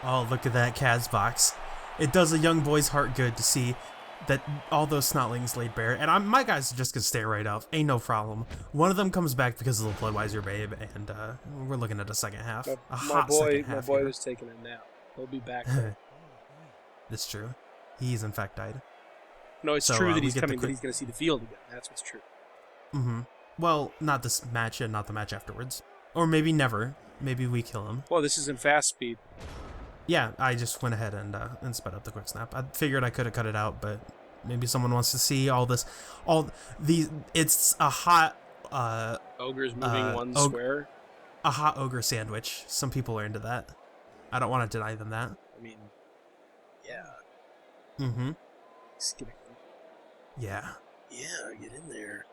Oh, look at that Kaz box. It does a young boy's heart good to see that all those snotlings laid bare. And my guys are just going to stay right up. Ain't no problem. One of them comes back because of the Bloodweiser babe, and we're looking at a second half. My boy was taking a nap. He'll be back there. It's true. He's in fact died. No, it's true that he's coming, but he's going to see the field again. That's what's true. Mm-hmm. Well, not this match and not the match afterwards. Or maybe never. Maybe we kill him. Well, this isn't fast speed. Yeah, I just went ahead and sped up the quick snap. I figured I could have cut it out, but maybe someone wants to see it's a hot Ogre's moving one square. A hot ogre sandwich. Some people are into that. I don't want to deny them that. I mean, yeah. Mm-hmm. Skipping. Yeah. Yeah, get in there.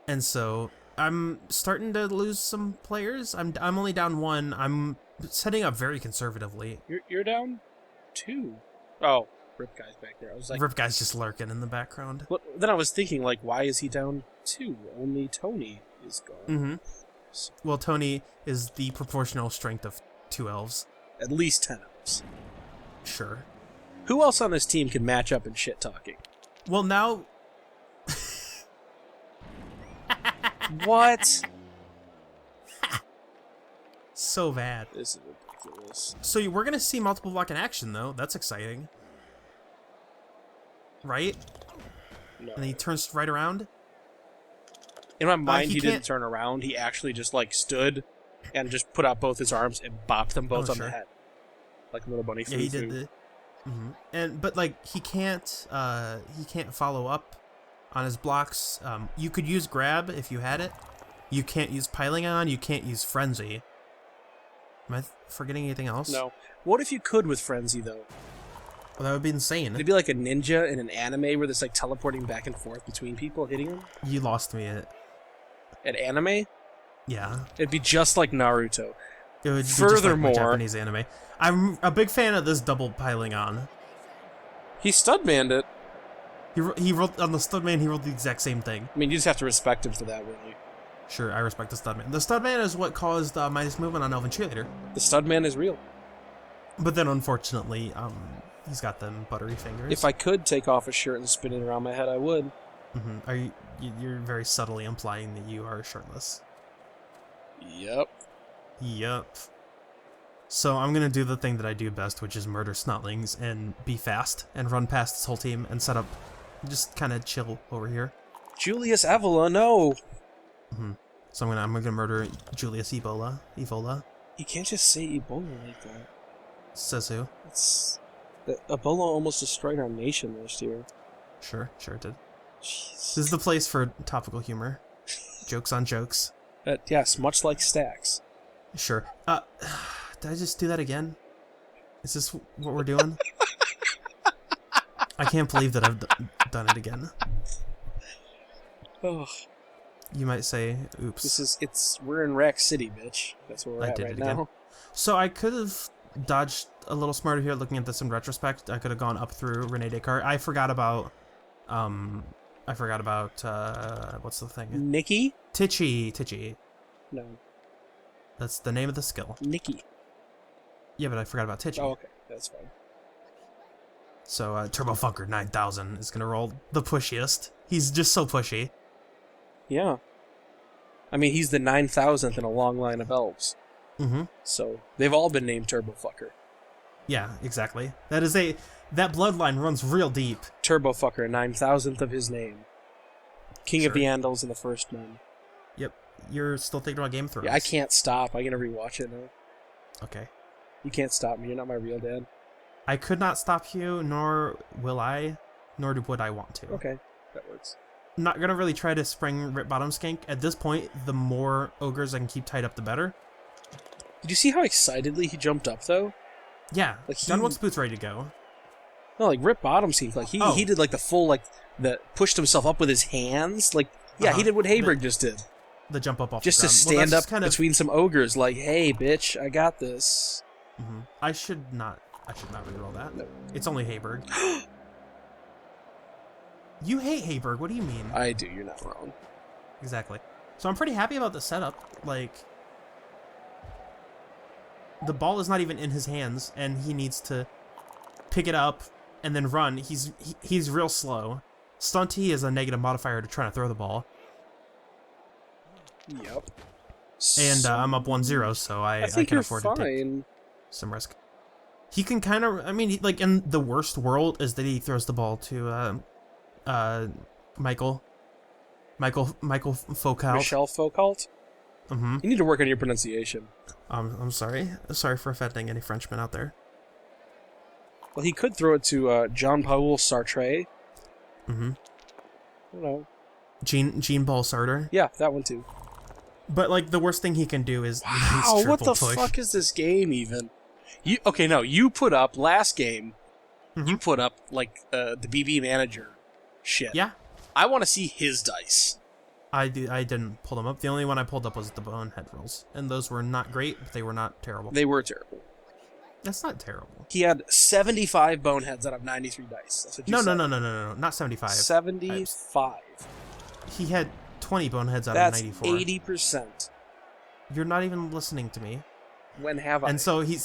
And so I'm starting to lose some players. I'm only down one. I'm setting up very conservatively. You're down 2. Oh, Rip Guy's back there. I was like, Rip Guy's just lurking in the background. Well, then I was thinking, like, why is he down 2? Only Tony is gone. Mm-hmm. So, well, Tony is the proportional strength of 2 elves. At least 10 elves. Sure. Who else on this team can match up in shit talking? Well, now. What? So bad. This is ridiculous. So we're gonna see multiple block in action, though. That's exciting, right? No. And he turns right around. In my mind, he didn't turn around. He actually just stood and just put out both his arms and bopped them both on the head, like a little bunny. Yeah, he did. But he can't follow up on his blocks. You could use grab if you had it. You can't use piling on. You can't use frenzy. Am I forgetting anything else? No. What if you could with frenzy though? Well, that would be insane. It'd be like a ninja in an anime where there's teleporting back and forth between people hitting them. You lost me at anime. Yeah. It'd be just like Naruto. It would Furthermore, be just like Japanese anime. I'm a big fan of this double piling on. He studmanned it. He rolled on the studman. He rolled the exact same thing. I mean, you just have to respect him for that, really. Sure, I respect the studman. The studman is what caused Midas movement on Elven Cheerleader. The studman is real. But then, unfortunately, he's got them buttery fingers. If I could take off a shirt and spin it around my head, I would. Mm-hmm. You're very subtly implying that you are shirtless. Yep. So I'm gonna do the thing that I do best, which is murder snotlings and be fast and run past this whole team and set up, just kind of chill over here. Julius Evola, no. So I'm gonna murder Julius Ebola. You can't just say Ebola like that. Says who? Ebola almost destroyed our nation last year. Sure it did. Jeez. This is the place for topical humor. Jokes on jokes. Yes, much like Stacks. Sure. Did I just do that again? Is this what we're doing? I can't believe that I've done it again. Oh. You might say, oops. We're in Rack City, bitch. That's where we're at right now. So I could have dodged a little smarter here looking at this in retrospect. I could have gone up through Rene Descartes. I forgot about, what's the thing? Nikki? Titchy. No. That's the name of the skill. Nikki. Yeah, but I forgot about Titchy. Oh, okay. That's fine. So, Turbo Funker 9000 is gonna roll the pushiest. He's just so pushy. Yeah. I mean, he's the 9,000th in a long line of elves. Mm-hmm. So, they've all been named Turbo Fucker. Yeah, exactly. That bloodline runs real deep. Turbo Fucker, 9,000th of his name. King of the Andals and the First Men. Yep. You're still thinking about Game of Thrones. Yeah, I can't stop. I'm gonna rewatch it now. Okay. You can't stop me. You're not my real dad. I could not stop you, nor will I, nor would I want to. Okay, that works. I'm not gonna really try to spring Rip Bottom Skank. At this point, the more ogres I can keep tied up, the better. Did you see how excitedly he jumped up, though? Yeah, Gunwalk's boots ready to go. No, Rip Bottom seemed like he did the full pushed himself up with his hands. He did what Hayberg just did. The jump up off just the ground. Just to stand up between some ogres, hey, bitch, I got this. Mm-hmm. I should not reroll that. No. It's only Hayberg. You hate Hayberg, what do you mean? I do, you're not wrong. Exactly. So I'm pretty happy about the setup. the ball is not even in his hands, and he needs to pick it up and then run. He's real slow. Stunty is a negative modifier to trying to throw the ball. Yep. And I'm up 1-0, so I can afford to take some risk. He can kind of, I mean, like, in the worst world is that he throws the ball to Michael Foucault. Michel Foucault? Mm-hmm. You need to work on your pronunciation. I'm sorry. Sorry for offending any Frenchmen out there. Well, he could throw it to Jean-Paul Sartre. Mm-hmm. I don't know. Jean-Paul Sartre. Yeah, that one too. But, like, the worst thing he can do is wow, what the fuck is this game even? You put up last game. Mm-hmm. You put up like the BB manager shit. Yeah. I want to see his dice. I didn't pull them up. The only one I pulled up was the bonehead rolls, and those were not great, but they were not terrible. They were terrible. That's not terrible. He had 75 boneheads out of 93 dice. That's what you said. No, not 75. 75. He had 20 boneheads out of 94. That's 80%. You're not even listening to me. When have I? And so he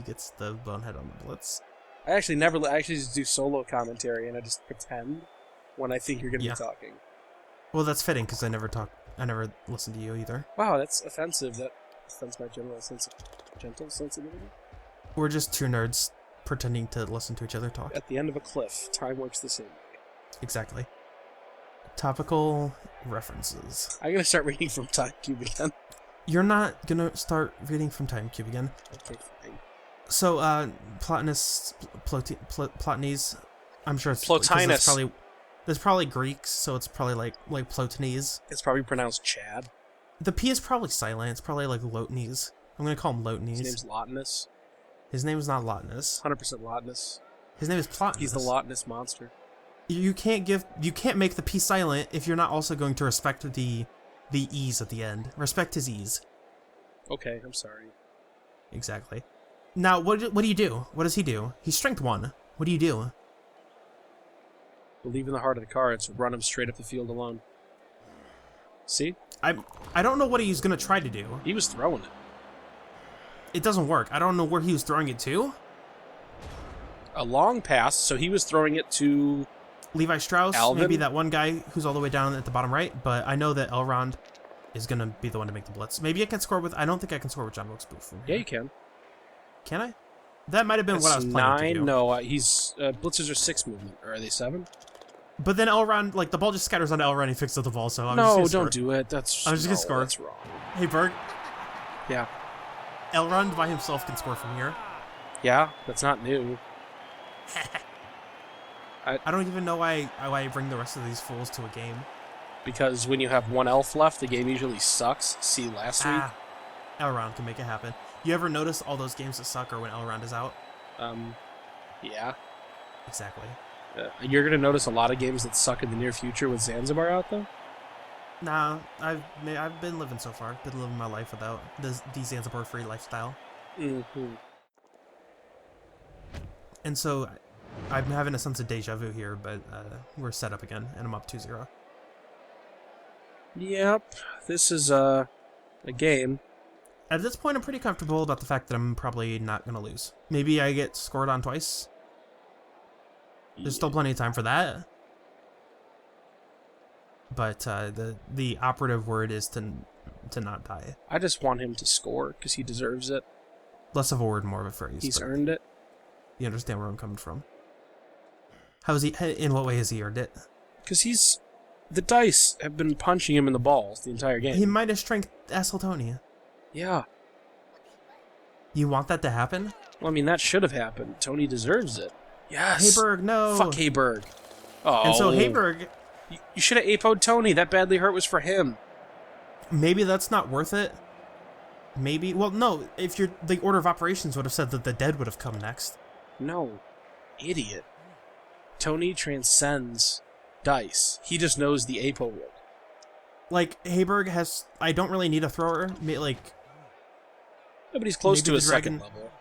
gets the bonehead on the blitz. I actually just do solo commentary, and I just pretend when I think you're going to be talking. Well, that's fitting because I never listen to you either. Wow, that's offensive. That offends my gentle sensitivity. We're just two nerds pretending to listen to each other talk. At the end of a cliff, time works the same way. Exactly. Topical references. I'm going to start reading from Time Cube again. You're not going to start reading from Time Cube again. Okay, fine. So, Plotinus, I'm sure it's... Plotinus. There's probably Greeks, so it's probably like Plotinese. It's probably pronounced Chad. The P is probably silent. It's probably like Lotinese. I'm going to call him Lotinese. His name's Lotinus. His name is not Lotinus. 100% Lotinus. His name is Plotinus. He's the Lotinus monster. You can't make the P silent if you're not also going to respect the E's at the end. Respect his E's. Okay, I'm sorry. Exactly. Now, what do you do? What does he do? He's strength 1. What do you do? Believe in the heart of the cards. Run him straight up the field alone. See? I don't know what he's going to try to do. He was throwing it. It doesn't work. I don't know where he was throwing it to. A long pass, so he was throwing it to... Levi Strauss, Alvin? Maybe that one guy who's all the way down at the bottom right, but I know that Elrond is going to be the one to make the blitz. Maybe I can score with... I don't think I can score with John Wilkes Booth from here. Yeah, you can. Can I? That might have been what I was planning to do. No, he's... blitzers are 6 movement, or are they 7? But then Elrond, like, the ball just scatters onto Elrond and he fixes the ball, so I'm just No, don't do it. I'm just going to score. That's wrong. Hey, Berg. Yeah. Elrond by himself can score from here. Yeah, that's not new. I don't even know why I bring the rest of these fools to a game. Because when you have one elf left, the game usually sucks. See last week? Elrond can make it happen. You ever notice all those games that suck are when Elrond is out? Yeah. Exactly. You're going to notice a lot of games that suck in the near future with Zanzibar out, though? Nah, I've been living so far. Been living my life without the Zanzibar-free lifestyle. Mm-hmm. And so, I'm having a sense of deja vu here, but we're set up again, and I'm up 2-0. Yep, this is a game. At this point, I'm pretty comfortable about the fact that I'm probably not going to lose. Maybe I get scored on twice. There's still plenty of time for that. But the operative word is to not die. I just want him to score, because he deserves it. Less of a word, more of a phrase. He's earned it. You understand where I'm coming from. In what way has he earned it? Because the dice have been punching him in the balls the entire game. He might have strength asshole Tony. Yeah. You want that to happen? Well, I mean, that should have happened. Tony deserves it. Yes. Hayberg, no. Fuck Hayberg. Oh. And so Hayberg... You should have APO'd Tony. That badly hurt was for him. Maybe that's not worth it. Maybe... Well, no. If the order of operations would have said that the dead would have come next. No. Idiot. Tony transcends dice. He just knows the APO rule. Like, Hayberg has... I don't really need a thrower. Like... Yeah, but he's close to a second level.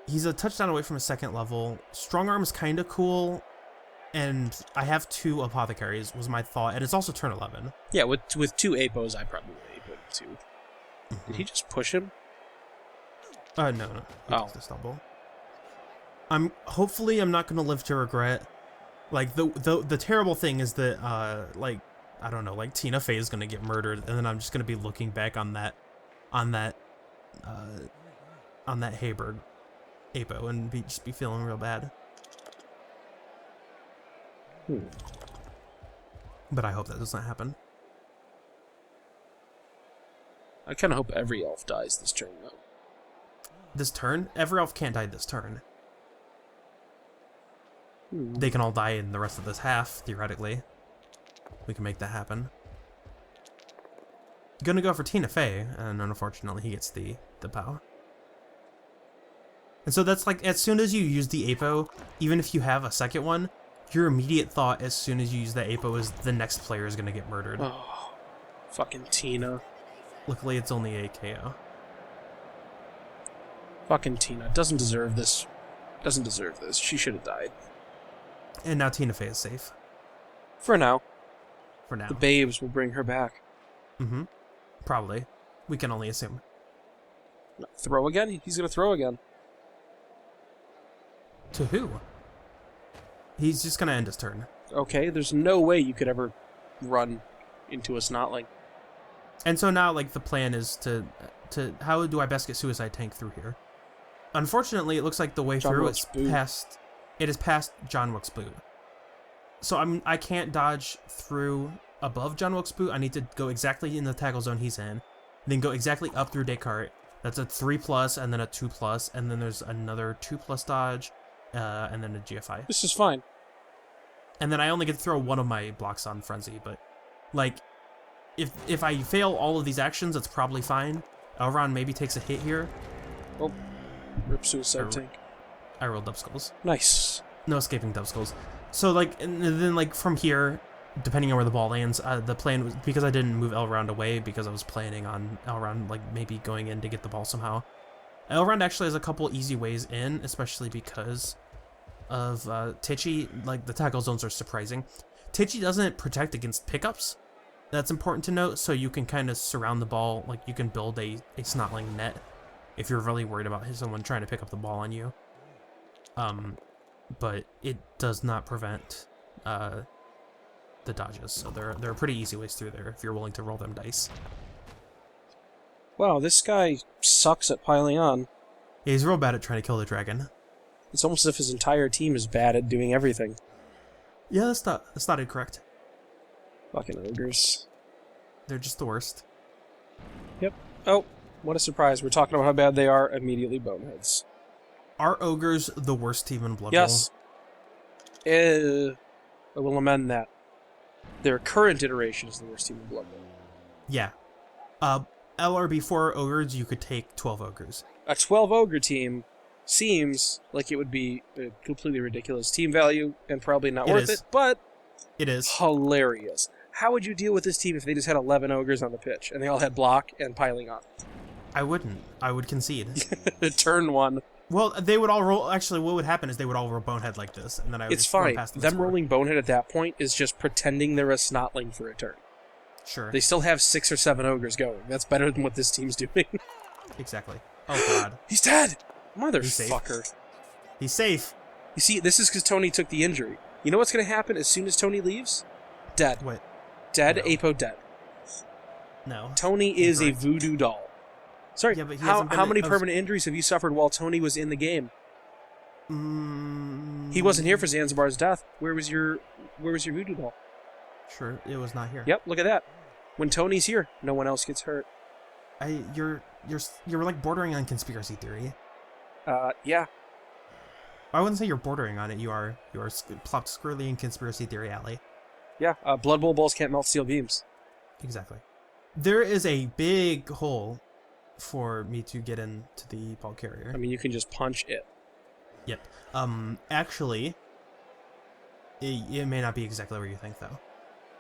He's a touchdown away from a second level. Strong arm is kind of cool. And I have 2 apothecaries, was my thought. And it's also turn 11. Yeah, with 2 APOs, I probably would APO 2. Mm-hmm. Did he just push him? No. He takes the stumble. Hopefully I'm not gonna live to regret. Like the terrible thing is that like I don't know, like Tina Fey is gonna get murdered, and then I'm just gonna be looking back on that Hayberg Apo and just be feeling real bad. But I hope that doesn't happen. I kind of hope every elf dies this turn, though. This turn? Every elf can't die this turn. They can all die in the rest of this half, theoretically. We can make that happen. Gonna go for Tina Fey, and unfortunately he gets the POW. And so that's like, as soon as you use the Apo, even if you have a second one, your immediate thought as soon as you use that Apo is the next player is gonna get murdered. Oh, fucking Tina. Luckily it's only a KO. Fucking Tina. Doesn't deserve this. Doesn't deserve this. She should have died. And now Tina Fey is safe. For now. For now. The babes will bring her back. Mm-hmm. Probably. We can only assume. Throw again? He's gonna throw again. To who? He's just gonna end his turn. Okay, there's no way you could ever run into a snotling. And so now, like, the plan is to how do I best get Suicide Tank through here? Unfortunately, it looks like the way through is past. It is past John Wick's boot. So I can't dodge through above John Wick's boot. I need to go exactly in the tackle zone he's in, then go exactly up through Descartes. That's a 3+, and then a 2+, and then there's another 2+ dodge, and then a GFI. This is fine. And then I only get to throw one of my blocks on Frenzy, but like, if I fail all of these actions, it's probably fine. Elrond maybe takes a hit here. Oh, rip Suicide Tank. I rolled Dub Skulls. Nice. No escaping Dub Skulls. So like, and then like from here, depending on where the ball lands, the plan was, because I didn't move Elrond away because I was planning on Elrond like maybe going in to get the ball somehow. Elrond actually has a couple easy ways in, especially because of Titchy. Like the tackle zones are surprising. Titchy doesn't protect against pickups. That's important to note, so you can kind of surround the ball, like you can build a snotling net if you're really worried about someone trying to pick up the ball on you. But it does not prevent the dodges, so there are pretty easy ways through there if you're willing to roll them dice. Wow, this guy sucks at piling on. Yeah, he's real bad at trying to kill the dragon. It's almost as if his entire team is bad at doing everything. Yeah, that's not incorrect. Fucking ogres. They're just the worst. Yep. Oh, what a surprise. We're talking about how bad they are, immediately boneheads. Are ogres the worst team in Blood Bowl? Yes. I will amend that. Their current iteration is the worst team in Blood Bowl. Yeah. LRB4 ogres, you could take 12 ogres. A 12 ogre team seems like it would be a completely ridiculous team value and probably not worth it, but it is hilarious. How would you deal with this team if they just had 11 ogres on the pitch and they all had block and piling on? I wouldn't. I would concede. Turn one. Well, they would all roll. Actually, what would happen is they would all roll Bonehead like this, and then I would it's just run fine. past Them rolling Bonehead at that point is just pretending they're a snotling for a turn. Sure. They still have 6 or 7 ogres going. That's better than what this team's doing. Exactly. Oh god. He's dead! Motherfucker. He's safe. You see, this is because Tony took the injury. You know what's going to happen as soon as Tony leaves? Dead. What? Dead, No. Apo dead. No. Tony is a voodoo doll. Sorry, yeah, but how many permanent injuries have you suffered while Tony was in the game? He wasn't here for Zanzibar's death. Where was your voodoo doll? Sure, it was not here. Yep, look at that. When Tony's here, no one else gets hurt. You're like bordering on conspiracy theory. Yeah. I wouldn't say you're bordering on it. You are plopped squarely in conspiracy theory alley. Yeah, Blood Bowl balls can't melt steel beams. Exactly. There is a big hole for me to get into the ball carrier. I mean, you can just punch it. Yep. Actually, it may not be exactly where you think, though.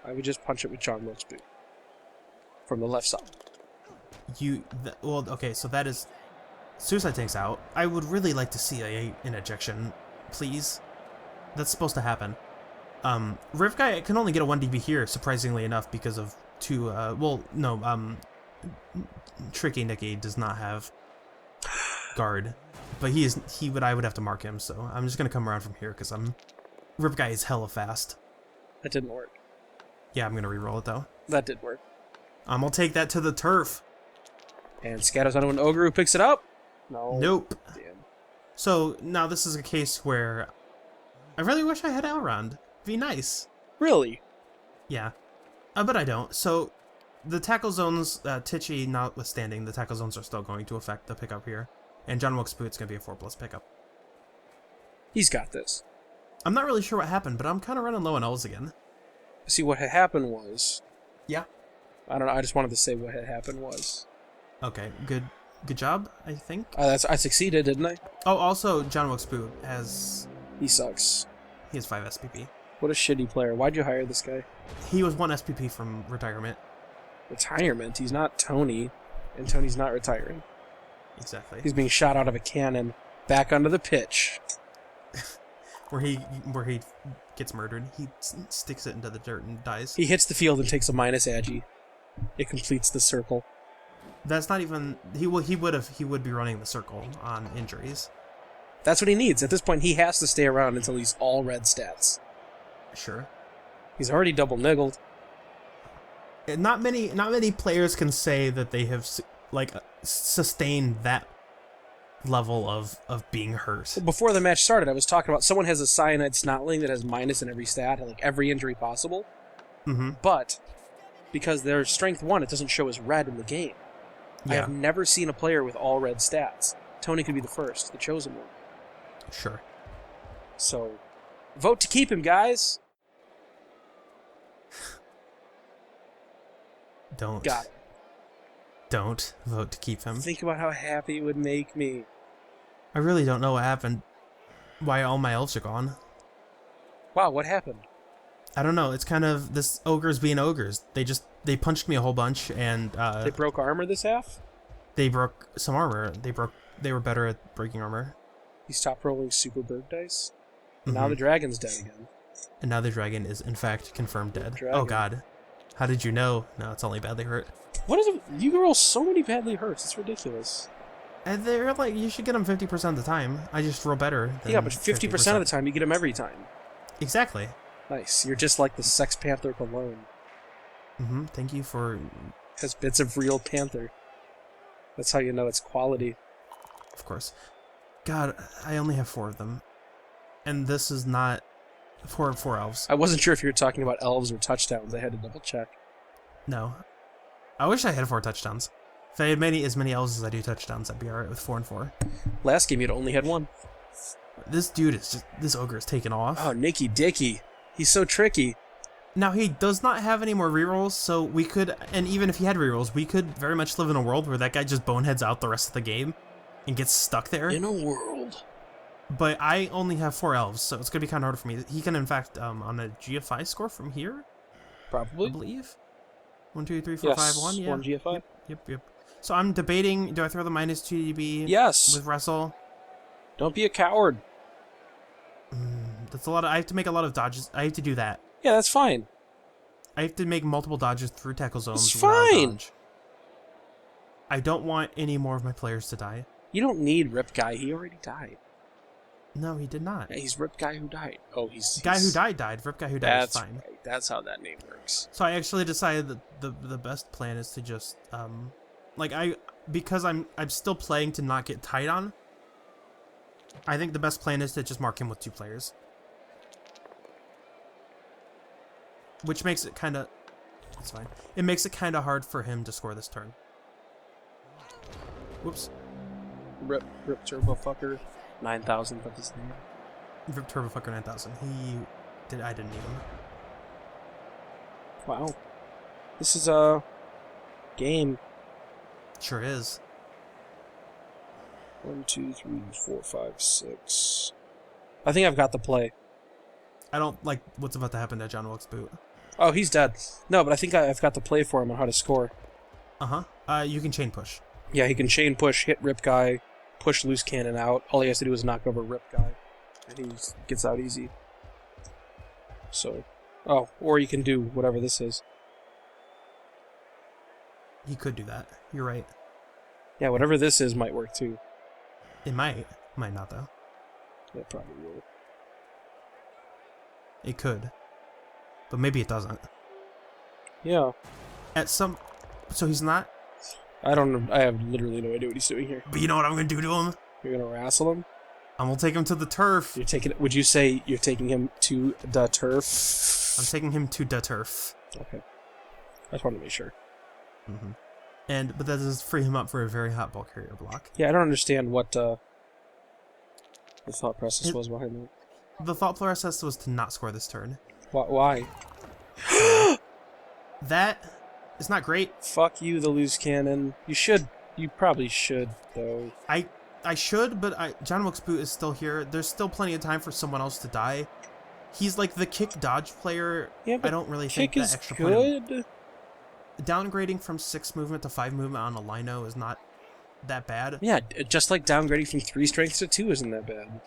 I would just punch it with John Wilkes' boot. From the left side. Well, okay, so that is... Suicide Tank's out. I would really like to see an ejection, please. That's supposed to happen. Riv Guy can only get a 1 DB here, surprisingly enough, because of two... Tricky Nicky does not have guard. But I would have to mark him, so I'm just going to come around from here because Rip Guy is hella fast. That didn't work. Yeah, I'm going to reroll it, though. That did work. I'm going to take that to the turf. And scatters onto an ogre who picks it up. No. Nope. Damn. So, now this is a case where I really wish I had Elrond. Be nice. Really? Yeah. But I don't. So, the tackle zones, Titchy notwithstanding, the tackle zones are still going to affect the pickup here. And John Wilkes Boot's going to be a 4+ pickup. He's got this. I'm not really sure what happened, but I'm kind of running low on elves again. See, what had happened was... Yeah. I don't know, I just wanted to say what had happened was... Okay, good job, I think. I succeeded, didn't I? Oh, also, John Wilkes Boot has... He sucks. He has 5 SPP. What a shitty player. Why'd you hire this guy? He was 1 SPP from retirement. Retirement? He's not Tony, and Tony's not retiring. Exactly. He's being shot out of a cannon back onto the pitch. where he gets murdered. He sticks it into the dirt and dies. He hits the field and takes a minus agi. It completes the circle. That's not even... He would be running the circle on injuries. That's what he needs. At this point, he has to stay around until he's all red stats. Sure. He's already double niggled. Not many players can say that they have sustained that level of being hurt. Before the match started, I was talking about someone has a cyanide snotling that has minus in every stat, like every injury possible. Mm-hmm. But because they're strength 1, it doesn't show as red in the game. Yeah. I have never seen a player with all red stats. Tony could be the first, the chosen one. Sure. So, vote to keep him, guys. Don't. Got it. Don't vote to keep him. Think about how happy it would make me. I really don't know what happened. Why all my elves are gone. Wow, what happened? I don't know. It's kind of this ogres being ogres. They punched me a whole bunch and They broke armor this half? they broke some armor. They were better at breaking armor. He stopped rolling super bird dice. Mm-hmm. Now the dragon's dead again. And now the dragon is in fact confirmed dead. Dragon. Oh god. How did you know? No, it's only badly hurt. What is it? You roll so many badly hurts. It's ridiculous. And they're like, you should get them 50% of the time. I just roll better. Yeah, but 50% of the time you get them every time. Exactly. Nice. You're just like the Sex Panther cologne. Mm-hmm. Thank you for... Has bits of real panther. That's how you know it's quality. Of course. God, I only have 4 of them. And this is not... 4 elves. I wasn't sure if you were talking about elves or touchdowns. I had to double check. No. I wish I had 4 touchdowns. If I had as many elves as I do touchdowns, I'd be alright with 4 and 4. Last game you'd only had 1. This dude is just... This ogre is taking off. Oh, Nicky Dicky. He's so tricky. Now, he does not have any more rerolls, so we could... And even if he had rerolls, we could very much live in a world where that guy just boneheads out the rest of the game and gets stuck there. In a world. But I only have 4 elves, so it's going to be kind of hard for me. He can, in fact, on a GFI score from here? Probably. I believe. 1, 2, 3, 4, 5, 1, yeah. 1 GFI. Yep. So I'm debating, do I throw the minus 2 DB Yes. with Wrestle? Don't be a coward. That's a lot of... I have to make a lot of dodges. I have to do that. Yeah, that's fine. I have to make multiple dodges through tackle zones. It's fine. Dodge. I don't want any more of my players to die. You don't need Rip Guy. He already died. No, he did not. Yeah, he's Rip Guy who died. Oh, he's... Guy who died. Rip Guy who died is fine. Right. That's how that name works. So I actually decided that the best plan is to just because I'm still playing to not get tied on. I think the best plan is to just mark him with 2 players. Which makes it kind of... It's fine. It makes it kind of hard for him to score this turn. Whoops. Rip Turbo Fucker 9000, that's his name. Rip Turbo Fucker 9000. I didn't need him. Wow. This is a game. Sure is. 1, 2, 3, 4, 5, 6. I think I've got the play. I don't like what's about to happen to John Wilkes Boot. Oh, he's dead. No, but I think I've got the play for him on how to score. Uh-huh. You can chain push. Yeah, he can chain push, hit Rip Guy, push Loose Cannon out. All he has to do is knock over Rip Guy, and he gets out easy. So, or you can do whatever this is. He could do that. You're right. Yeah, whatever this is might work too. It might. Might not, though. It probably will. It could. But maybe it doesn't. Yeah. So he's not... I don't know. I have literally no idea what he's doing here. But you know what I'm going to do to him? You're going to wrestle him? I'm going to take him to the turf. Would you say you're taking him to the turf? I'm taking him to the turf. Okay. I just wanted to make sure. Mm-hmm. But that does free him up for a very hot ball carrier block. Yeah, I don't understand what the thought process was behind that. The thought process was to not score this turn. Why? That is not great. Fuck you, the loose cannon. You should. You probably should, though. I should, but John Wilkes Boot is still here. There's still plenty of time for someone else to die. He's like the kick dodge player. Yeah, but I don't really think that extra good. point. Downgrading from 6 movement to 5 movement on a lino is not that bad. Yeah, just like downgrading from 3 strength to 2 isn't that bad.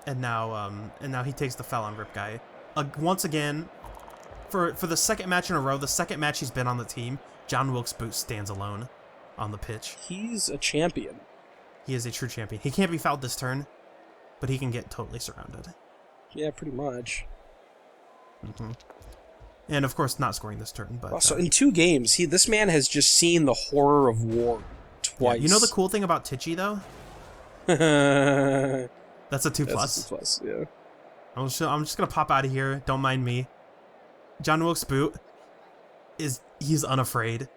And now he takes the foul on Rip Guy. Once again, for the second match in a row, the second match he's been on the team, John Wilkes Boot stands alone on the pitch. He's a champion. He is a true champion. He can't be fouled this turn, but he can get totally surrounded. Yeah, pretty much. Mm-hmm. And of course, not scoring this turn. But so in 2 games, this man has just seen the horror of war twice. Yeah, you know the cool thing about Tichy though? That's a 2+. That's a 2+, yeah. I'm just gonna pop out of here. Don't mind me. John Wilkes Boot he's unafraid.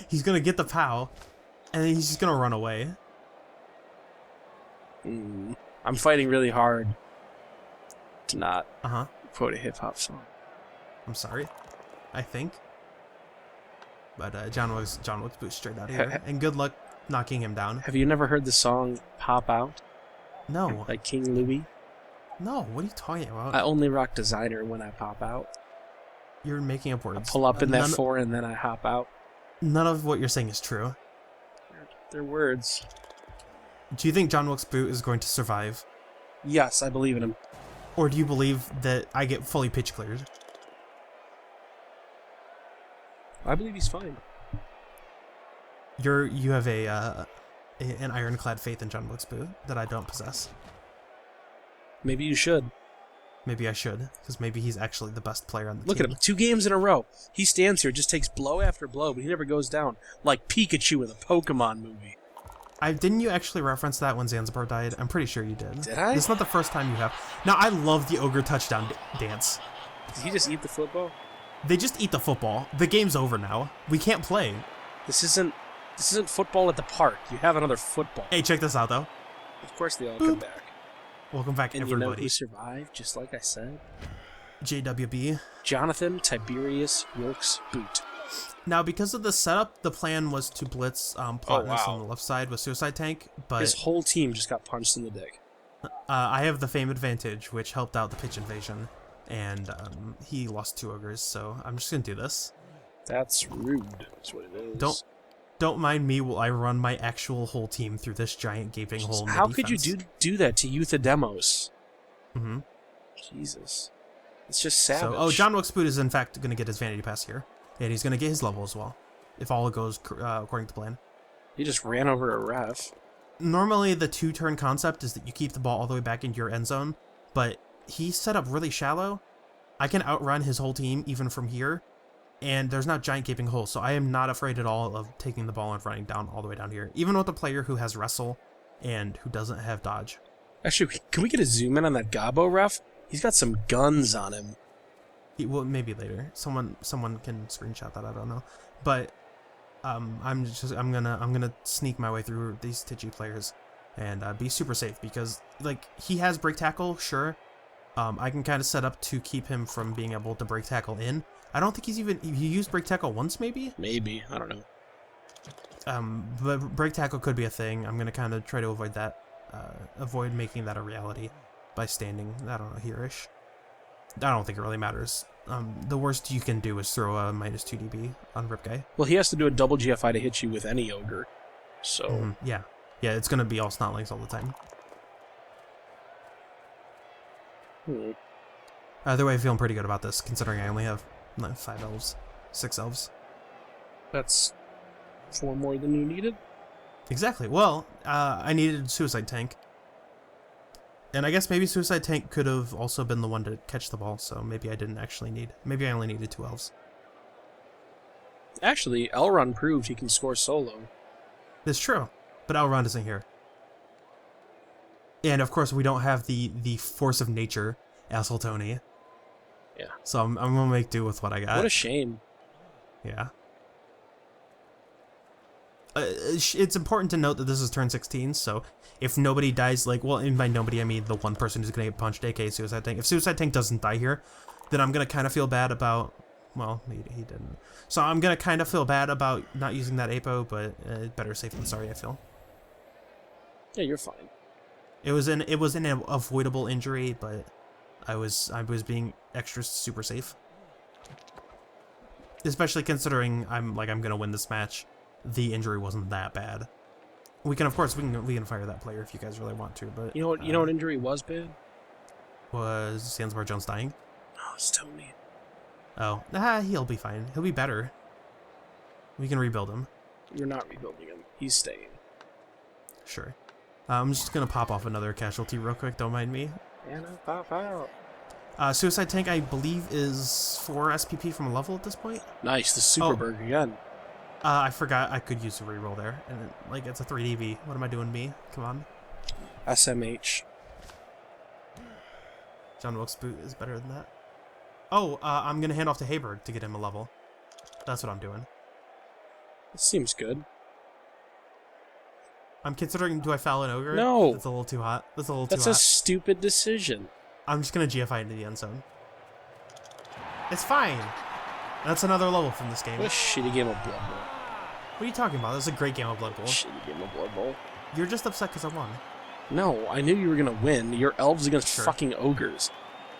He's gonna get the POW, and then he's just gonna run away. I'm fighting really hard to not quote a hip hop song. I'm sorry. I think. But John Wilkes Boot straight out of here, and good luck knocking him down. Have you never heard the song "Pop Out"? No. Like King Louis. No. What are you talking about? I only rock designer when I pop out. You're making up words. I pull up in that 4 and then I hop out. None of what you're saying is true. They're words. Do you think John Wilkes Boot is going to survive? Yes, I believe in him. Or do you believe that I get fully pitch cleared? I believe he's fine. You have an ironclad faith in John Wilkes Boot that I don't possess. Maybe you should. Maybe I should, because maybe he's actually the best player on the team. Look at him, 2 games in a row. He stands here, just takes blow after blow, but he never goes down. Like Pikachu in the Pokemon movie. Didn't you actually reference that when Zanzibar died? I'm pretty sure you did. Did I? This is not the first time you have. Now, I love the Ogre touchdown dance. Did he just eat the football? They just eat the football. The game's over now. We can't play. This isn't football at the park. You have another football. Hey, check this out, though. Of course they all come back. Welcome back, and everybody. You know who survived, just like I said? JWB. Jonathan Tiberius Wilkes Boot. Now, because of the setup, the plan was to blitz Plotinus on the left side with Suicide Tank, but his whole team just got punched in the dick. I have the fame advantage, which helped out the pitch invasion, and he lost 2 ogres, so I'm just gonna do this. That's rude. That's what it is. Don't mind me while I run my actual whole team through this giant gaping hole in the How defense. could you do that to Euthydemos? Mm-hmm. Jesus. It's just savage. So, John Wilkes Boot is in fact going to get his vanity pass here. And he's going to get his level as well, if all goes according to plan. He just ran over a ref. Normally, the 2-turn concept is that you keep the ball all the way back into your end zone, but he's set up really shallow. I can outrun his whole team even from here, and there's not giant gaping holes, so I am not afraid at all of taking the ball and running down all the way down here, even with a player who has wrestle and who doesn't have dodge. Actually, can we get a zoom in on that Gabo ref? He's got some guns on him. Well, maybe later. Someone can screenshot that. I don't know, but I'm gonna sneak my way through these Tichy players and be super safe because like he has break tackle, sure. I can kind of set up to keep him from being able to break tackle in. I don't think he used break tackle once, maybe. Maybe, I don't know. But break tackle could be a thing. I'm gonna kind of try to avoid that, avoid making that a reality by standing, I don't know, here-ish. I don't think it really matters. The worst you can do is throw a -2 DB on Rip Guy. Well, he has to do a double GFI to hit you with any ogre. So yeah, it's gonna be all snotlings all the time. Either way, I'm feeling pretty good about this, considering I only have 5 elves, 6 elves. That's 4 more than you needed. Exactly. Well, I needed Suicide Tank. And I guess maybe Suicide Tank could have also been the one to catch the ball, so maybe I didn't actually need... Maybe I only needed 2 elves. Actually, Elrond proved he can score solo. That's true, but Elrond isn't here. And of course, we don't have the force of nature, Asshole Tony. Yeah. So I'm gonna make do with what I got. What a shame. Yeah. It's important to note that this is turn 16, so if nobody dies, like, well, and by nobody I mean the one person who's gonna get punched, aka Suicide Tank. If Suicide Tank doesn't die here, then I'm gonna kind of feel bad about, well, he didn't. So I'm gonna kind of feel bad about not using that Apo, but better safe than sorry, I feel. Yeah, you're fine. It was an avoidable injury, but I was being extra super safe. Especially considering I'm gonna win this match. The injury wasn't that bad. We can fire that player if you guys really want to, but You know what injury was bad? was Sandsbar Jones dying? Oh, it's Tony. Oh, he'll be fine. He'll be better. We can rebuild him. You're not rebuilding him. He's staying. Sure. I'm just gonna pop off another casualty real quick. Don't mind me. And I pop out. Suicide Tank, I believe, is 4 SPP from a level at this point. Nice, the Superberg again. I forgot I could use a reroll there, and it's a 3DV. What am I doing, me? Come on. SMH. John Wilkes Boot is better than that. Oh, I'm gonna hand off to Hayberg to get him a level. That's what I'm doing. This seems good. I'm considering, do I foul an Ogre? No. That's a little too hot. That's That's a stupid decision. I'm just gonna GFI into the end zone. It's fine. That's another level from this game. What a shitty game of Blood Bowl. What are you talking about? This is a great game of Blood Bowl. Shitty game of Blood Bowl. You're just upset because I won. No, I knew you were gonna win. Your elves against fucking ogres.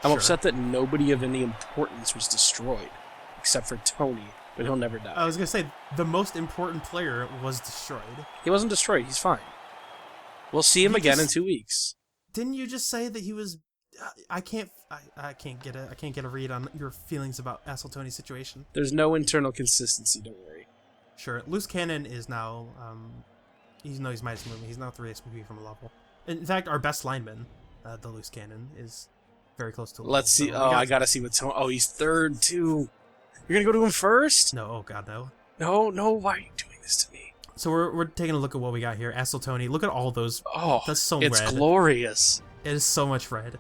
I'm upset that nobody of any importance was destroyed. Except for Tony, but he'll never die. I was gonna say, the most important player was destroyed. He wasn't destroyed, he's fine. We'll see him again in 2 weeks. Didn't you just say that he was... I can't get a read on your feelings about Asshole Tony's situation. There's no internal consistency, don't worry. Sure. Loose Cannon is now, he's minus movement. He's now 3 SPP from a level. In fact, our best lineman, the Loose Cannon, is very close to a level. Let's see. So I gotta see what Tony... Oh, he's third, too. You're gonna go to him first? No, oh god, no. No, why are you doing this to me? So we're taking a look at what we got here. Asshole Tony, look at all those. Oh, that's so it's red. Glorious. It is so much red.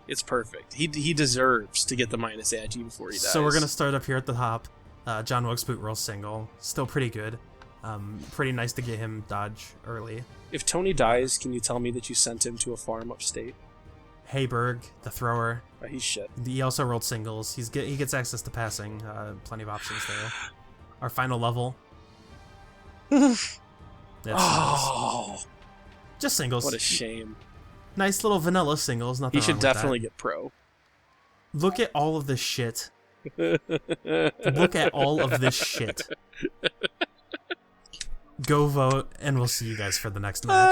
It's perfect. He deserves to get the minus agi before he dies. So we're gonna start up here at the top. John Wilkes Boot roll single. Still pretty good. Pretty nice to get him dodge early. If Tony dies, can you tell me that you sent him to a farm upstate? Hayberg, the thrower. Oh, he's shit. He also rolled singles. He gets access to passing. Plenty of options there. Our final level. That's singles. Just singles. What a shame. Nice little vanilla singles. Nothing. He should wrong with definitely that. get pro. Look at all of this shit. Look at all of this shit. Go vote, and we'll see you guys for the next match.